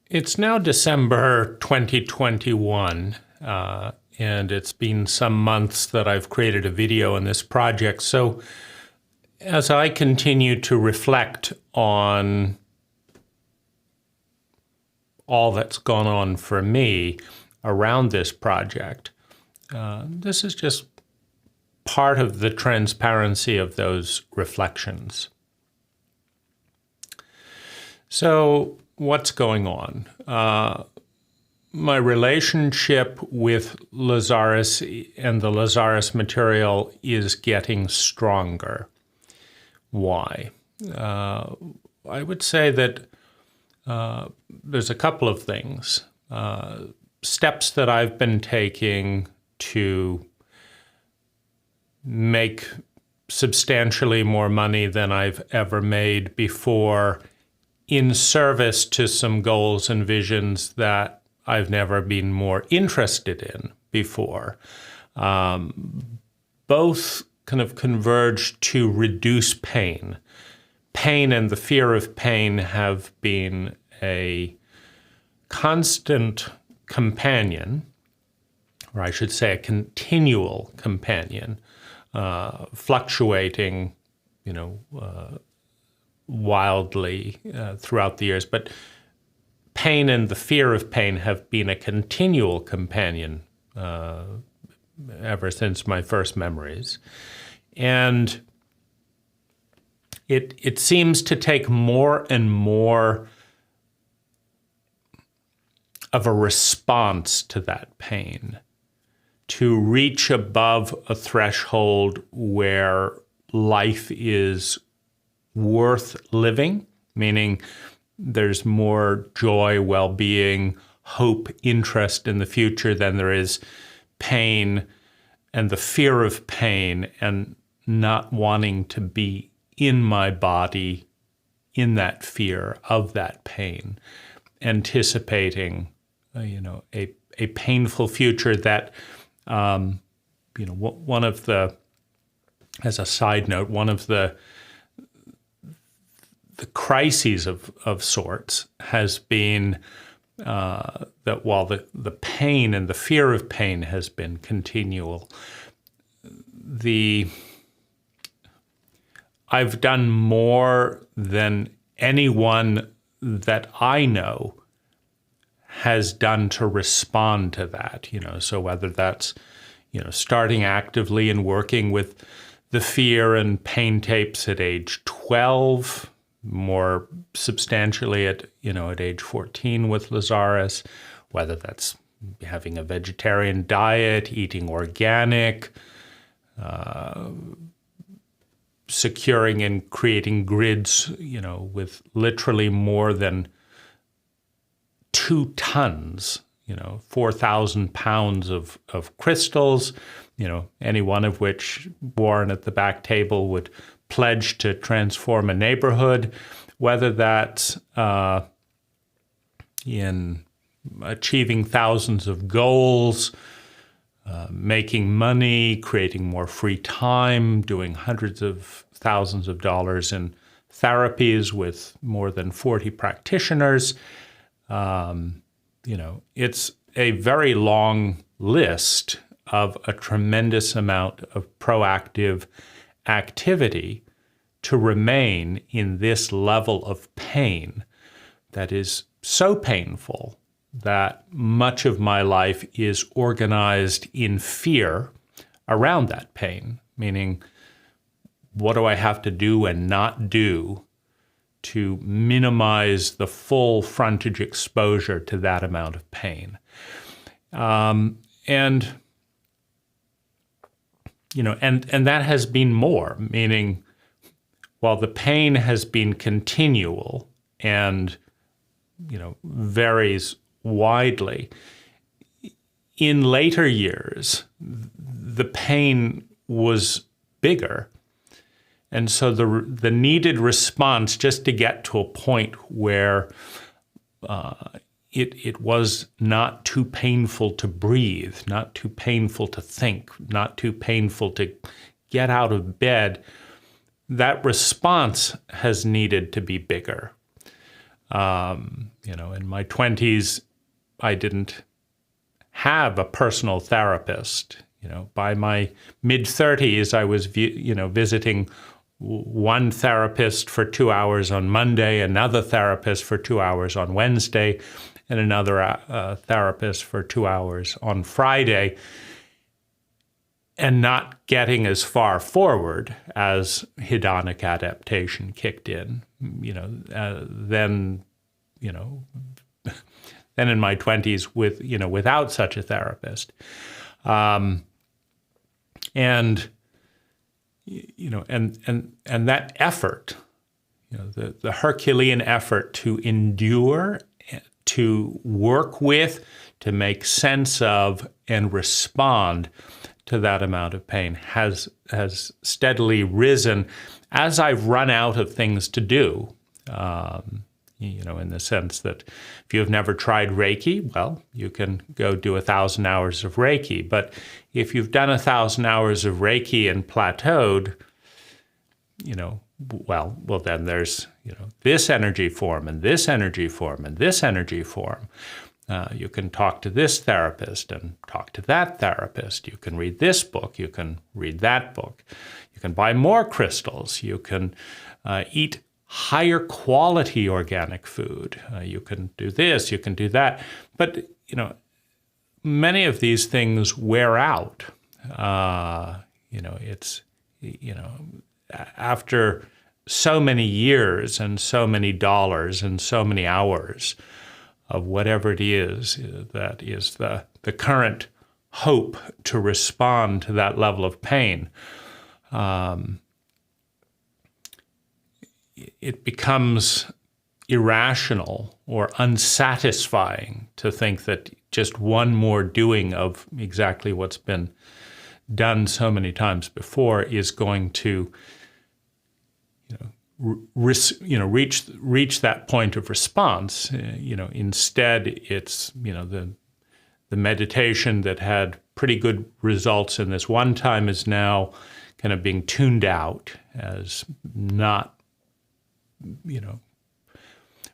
It's now December 2021, and it's been some months that I've created a video on this project. So as I continue to reflect on all that's gone on for me around this project, this is just part of the transparency of those reflections. So what's going on? My relationship with Lazaris and the Lazaris material is getting stronger. Why? I would say that there's a couple of things. Steps that I've been taking to make substantially more money than I've ever made before in service to some goals and visions that I've never been more interested in before. Both kind of converge to reduce pain. Pain and the fear of pain have been a constant companion, or I should say a continual companion, fluctuating, wildly throughout the years. But pain and the fear of pain have been a continual companion ever since my first memories. And it seems to take more and more of a response to that pain to reach above a threshold where life is worth living, meaning there's more joy, well-being, hope, interest in the future than there is pain and the fear of pain and not wanting to be in my body in that fear of that pain, anticipating, a painful future that, one of the, as a side note, one of the crises of sorts has been that while the pain and the fear of pain has been continual, I've done more than anyone that I know has done to respond to that, so whether that's, starting actively and working with the fear and pain tapes at age 12, more substantially at age 14 with Lazaris, whether that's having a vegetarian diet, eating organic, securing and creating grids, with literally more than 2 tons, 4,000 pounds of crystals, any one of which Warren at the back table would pledge to transform a neighborhood, whether that's in achieving thousands of goals, making money, creating more free time, doing hundreds of thousands of dollars in therapies with more than 40 practitioners. It's a very long list of a tremendous amount of proactive activity to remain in this level of pain that is so painful that much of my life is organized in fear around that pain, meaning what do I have to do and not do to minimize the full frontage exposure to that amount of pain. And that has been more, meaning while the pain has been continual and, varies widely, in later years, the pain was bigger. And so the needed response just to get to a point where it was not too painful to breathe, not too painful to think, not too painful to get out of bed, that response has needed to be bigger. In my 20s, I didn't have a personal therapist. By my mid-30s, I was, visiting one therapist for 2 hours on Monday, another therapist for 2 hours on Wednesday, and another therapist for 2 hours on Friday, and not getting as far forward as hedonic adaptation kicked in. Then in my 20s without such a therapist. And that effort, the Herculean effort to endure, to work with, to make sense of, and respond to that amount of pain has steadily risen as I've run out of things to do. In the sense that if you've never tried Reiki, well, you can go do 1,000 hours of Reiki. But if you've done 1,000 hours of Reiki and plateaued, well, then there's, this energy form and this energy form and this energy form. You can talk to this therapist and talk to that therapist. You can read this book. You can read that book. You can buy more crystals. You can eat higher quality organic food. You can do this, you can do that. But, many of these things wear out. After so many years and so many dollars and so many hours of whatever it is that is the current hope to respond to that level of pain, it becomes irrational or unsatisfying to think that just one more doing of exactly what's been done so many times before is going to reach that point of response. Instead, it's the meditation that had pretty good results in this one time is now kind of being tuned out as not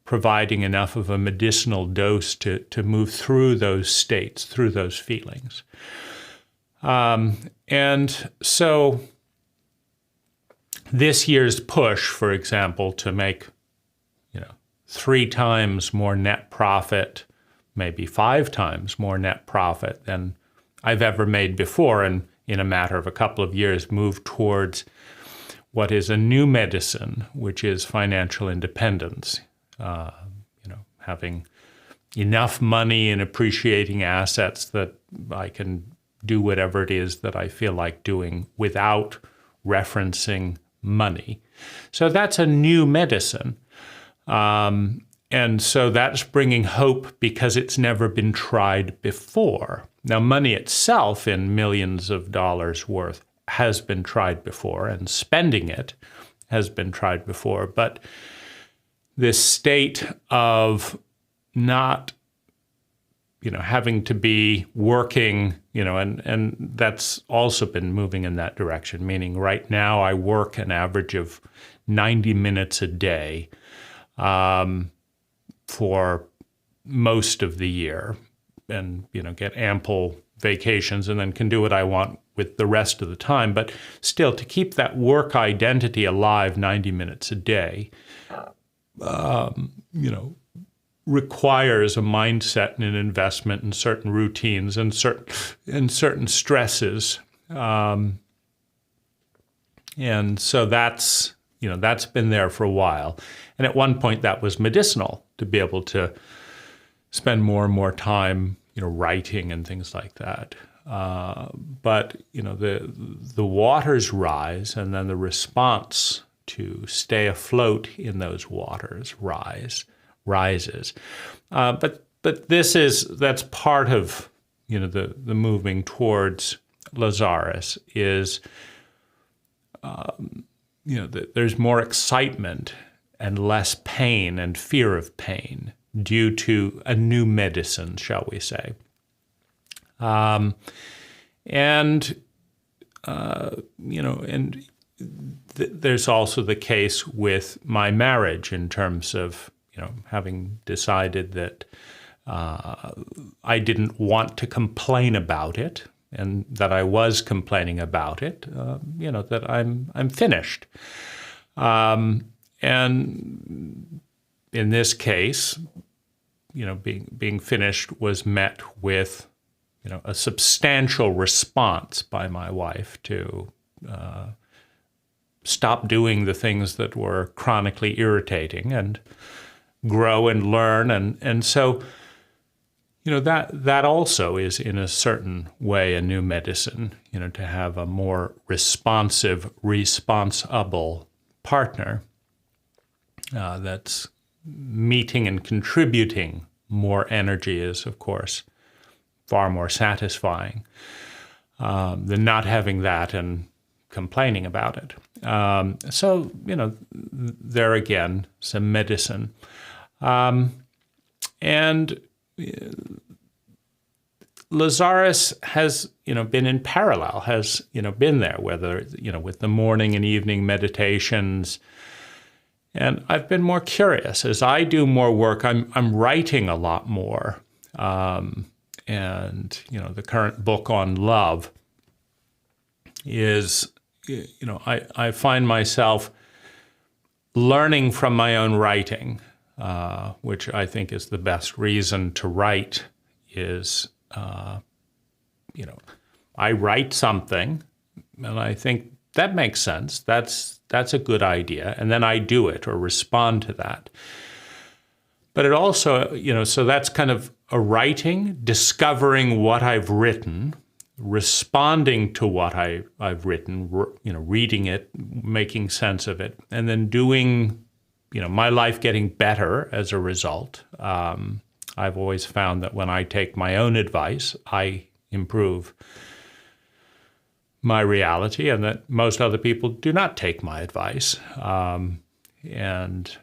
providing enough of a medicinal dose to move through those states, through those feelings. And so this year's push, for example, to make 3 times more net profit, maybe 5 times more net profit than I've ever made before, and in a matter of a couple of years move towards what is a new medicine, which is financial independence. Having enough money and appreciating assets that I can do whatever it is that I feel like doing without referencing money. So that's a new medicine. And so that's bringing hope because it's never been tried before. Now, money itself in millions of dollars worth has been tried before, and spending it has been tried before. But this state of not, having to be working, and that's also been moving in that direction, meaning right now I work an average of 90 minutes a day for most of the year, and, get ample vacations and then can do what I want with the rest of the time. But still, to keep that work identity alive 90 minutes a day, requires a mindset and an investment in certain routines and certain stresses. And so that's been there for a while. And at one point that was medicinal, to be able to spend more and more time, writing and things like that. But the waters rise, and then the response to stay afloat in those waters rises. But that's part of the moving towards Lazaris is that there's more excitement and less pain and fear of pain due to a new medicine, shall we say. There's also the case with my marriage in terms of, having decided that I didn't want to complain about it, and that I was complaining about it, that I'm finished. And in this case, being finished was met with, a substantial response by my wife to stop doing the things that were chronically irritating and grow and learn. And so, that also is in a certain way a new medicine, to have a more responsive, responsible partner that's meeting and contributing more energy is, of course, far more satisfying than not having that and complaining about it. So, there again, some medicine. And Lazaris has, been in parallel, has, been there, whether, with the morning and evening meditations. And I've been more curious. As I do more work, I'm writing a lot more. And, the current book on love is, I find myself learning from my own writing, which I think is the best reason to write is, I write something and I think that makes sense. That's a good idea. And then I do it or respond to that. But it also, so that's kind of a writing, discovering what I've written, responding to what I've written, reading it, making sense of it, and then doing, my life getting better as a result. I've always found that when I take my own advice, I improve my reality, and that most other people do not take my advice, and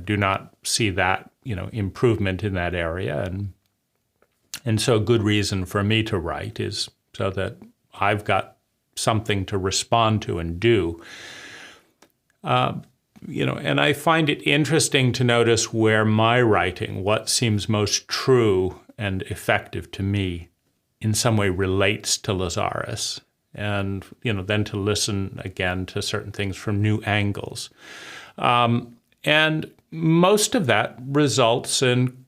do not see that improvement in that area, and so a good reason for me to write is so that I've got something to respond to and do. And I find it interesting to notice where my writing, what seems most true and effective to me, in some way relates to Lazaris. And, then to listen again to certain things from new angles. And most of that results in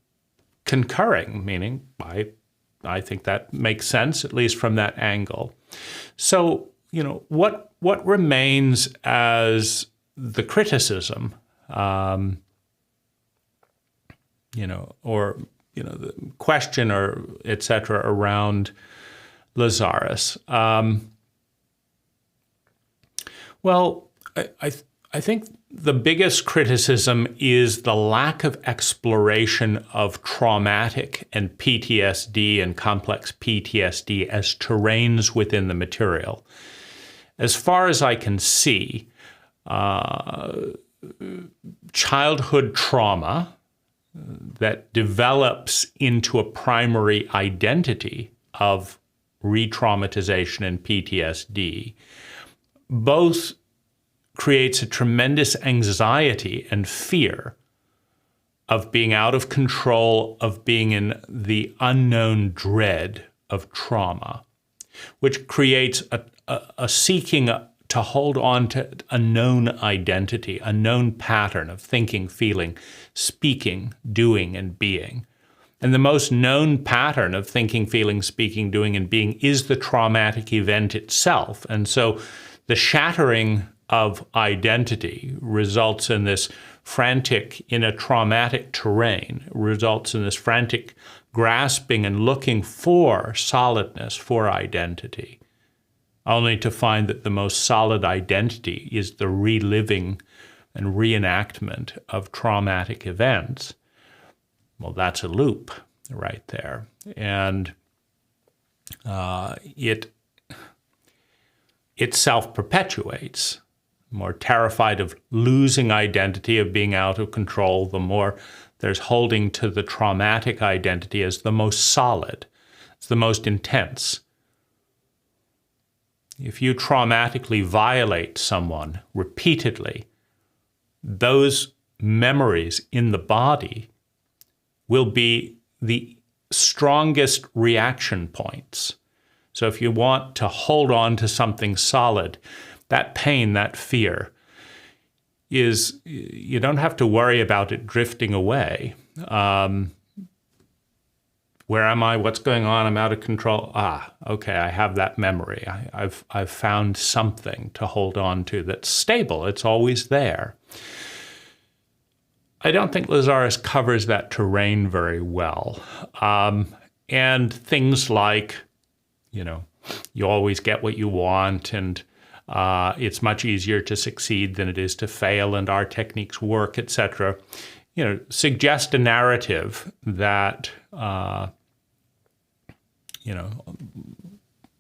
concurring, meaning I think that makes sense, at least from that angle. So, what remains as the criticism, or, the question or et cetera around Lazaris. Well, I think the biggest criticism is the lack of exploration of traumatic and PTSD and complex PTSD as terrains within the material. As far as I can see, childhood trauma that develops into a primary identity of re-traumatization and PTSD both creates a tremendous anxiety and fear of being out of control, of being in the unknown dread of trauma, which creates a seeking to hold on to a known identity, a known pattern of thinking, feeling, speaking, doing, and being. And the most known pattern of thinking, feeling, speaking, doing, and being is the traumatic event itself. And so the shattering of identity results in this frantic, in a traumatic terrain, results in this frantic grasping and looking for solidness, for identity, only to find that the most solid identity is the reliving and reenactment of traumatic events. Well, that's a loop right there. And it self-perpetuates. The more terrified of losing identity, of being out of control, the more there's holding to the traumatic identity as the most solid. It's the most intense. If you traumatically violate someone repeatedly, those memories in the body will be the strongest reaction points. So if you want to hold on to something solid, that pain, that fear, you don't have to worry about it drifting away. Where am I? What's going on? I'm out of control. Okay, I have that memory. I've found something to hold on to that's stable. It's always there. I don't think Lazaris covers that terrain very well. And things like, you always get what you want, and it's much easier to succeed than it is to fail, and our techniques work, etc., suggest a narrative that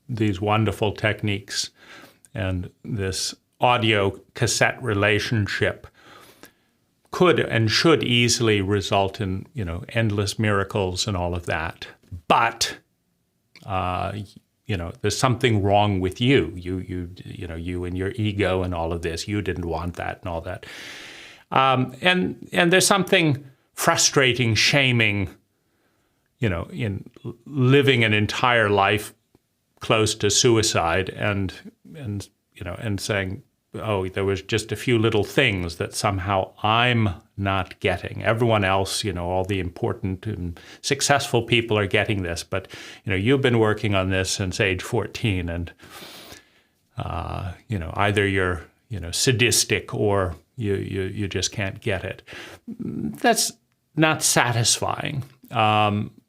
these wonderful techniques and this audio cassette relationship could and should easily result in, endless miracles and all of that. But, there's something wrong with you. You and your ego and all of this. You didn't want that and all that. And there's something frustrating, shaming, in living an entire life close to suicide and saying, oh, there was just a few little things that somehow I'm not getting. Everyone else, all the important and successful people are getting this, but, you've been working on this since age 14, and, either you're, sadistic or you just can't get it. That's not satisfying.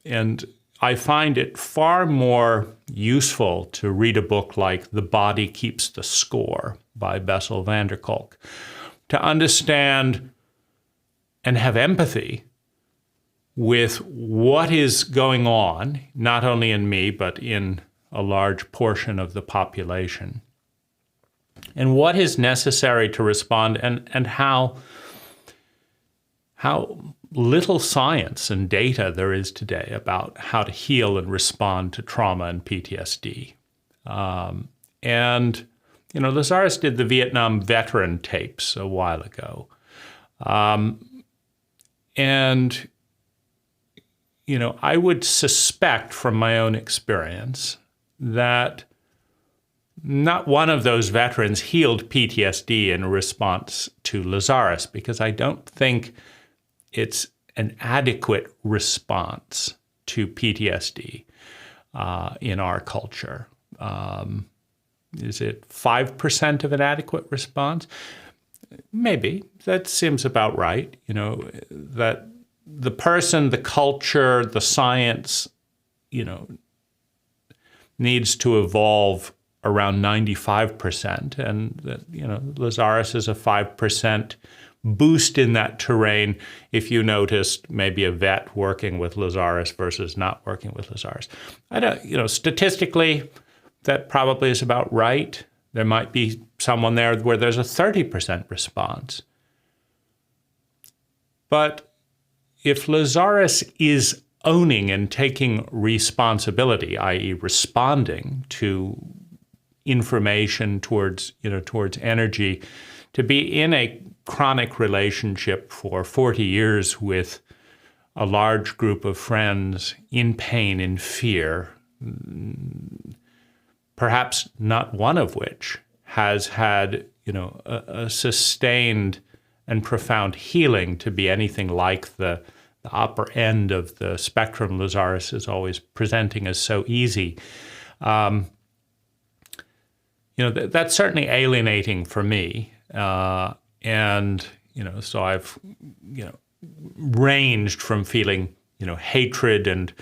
And I find it far more useful to read a book like The Body Keeps the Score by Bessel van der Kolk, to understand and have empathy with what is going on, not only in me, but in a large portion of the population, and what is necessary to respond, and how little science and data there is today about how to heal and respond to trauma and PTSD. Lazaris did the Vietnam veteran tapes a while ago. I would suspect from my own experience that not one of those veterans healed PTSD in response to Lazaris, because I don't think it's an adequate response to PTSD in our culture. Is it 5% of an adequate response? Maybe. That seems about right. That the person, the culture, the science, needs to evolve around 95%. And that, Lazaris is a 5% boost in that terrain. If you noticed maybe a vet working with Lazaris versus not working with Lazaris. I don't, statistically, that probably is about right. There might be someone there where there's a 30% response. But if Lazaris is owning and taking responsibility, i.e. responding to information towards energy, to be in a chronic relationship for 40 years with a large group of friends in pain, in fear, perhaps not one of which has had, a sustained and profound healing to be anything like the upper end of the spectrum Lazaris is always presenting as so easy. That's certainly alienating for me. So I've, ranged from feeling, hatred and,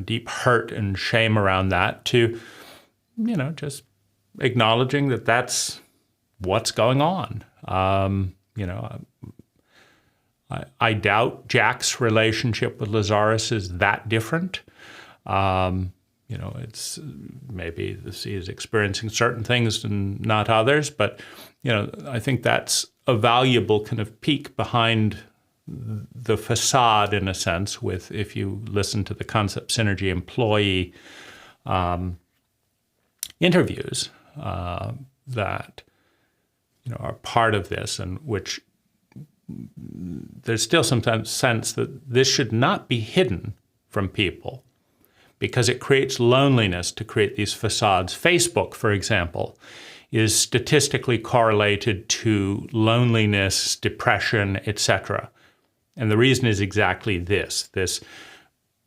deep hurt and shame around that to, just acknowledging that that's what's going on. I doubt Jach's relationship with Lazaris is that different. It's maybe he is experiencing certain things and not others, but, I think that's a valuable kind of peek behind the facade, in a sense, with, if you listen to the Concept Synergy employee interviews, that, are part of this, and which there's still sometimes sense that this should not be hidden from people because it creates loneliness to create these facades. Facebook, for example, is statistically correlated to loneliness, depression, etc. And the reason is exactly this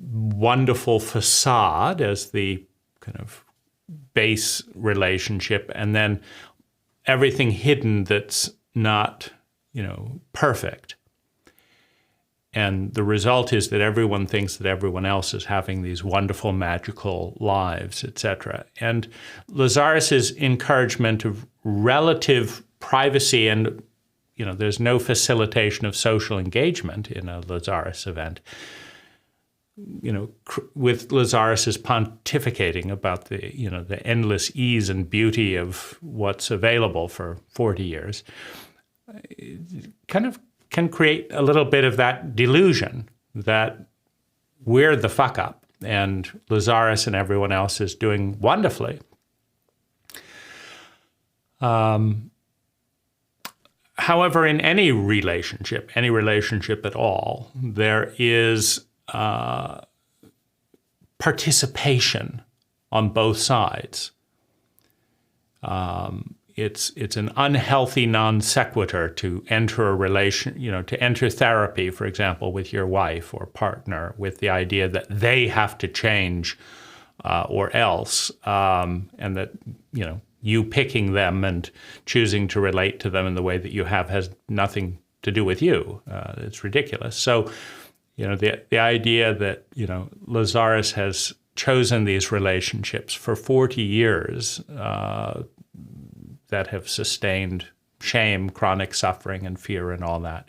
wonderful facade as the kind of base relationship, and then everything hidden that's not, perfect. And the result is that everyone thinks that everyone else is having these wonderful, magical lives, etc. And Lazaris's encouragement of relative privacy, and there's no facilitation of social engagement in a Lazaris event. With Lazaris's pontificating about the endless ease and beauty of what's available for 40 years, kind of can create a little bit of that delusion that we're the fuck up and Lazaris and everyone else is doing wonderfully. However, in any relationship at all, there is participation on both sides. It's an unhealthy non sequitur to enter a relation, to enter therapy, for example, with your wife or partner, with the idea that they have to change or else, and that you picking them and choosing to relate to them in the way that you have has nothing to do with you. It's ridiculous. So, the idea that Lazaris has chosen these relationships for 40 years. That have sustained shame, chronic suffering, and fear, and all that,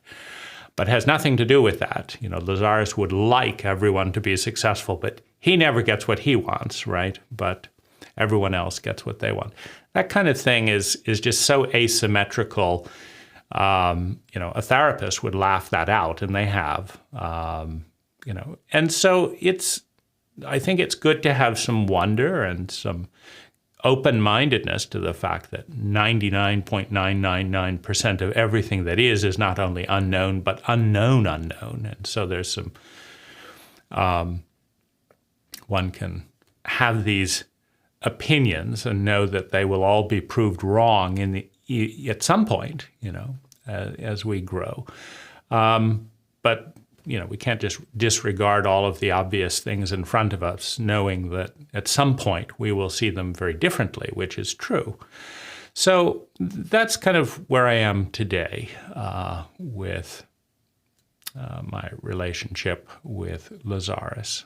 but has nothing to do with that. Lazaris would like everyone to be successful, but he never gets what he wants, right? But everyone else gets what they want. That kind of thing is just so asymmetrical. A therapist would laugh that out, and they have. And so I think it's good to have some wonder and some open-mindedness to the fact that 99.999% of everything that is not only unknown, but unknown. And so there's some, one can have these opinions and know that they will all be proved wrong at some point, as we grow. But we can't just disregard all of the obvious things in front of us, knowing that at some point we will see them very differently, which is true. So that's kind of where I am today with my relationship with Lazaris.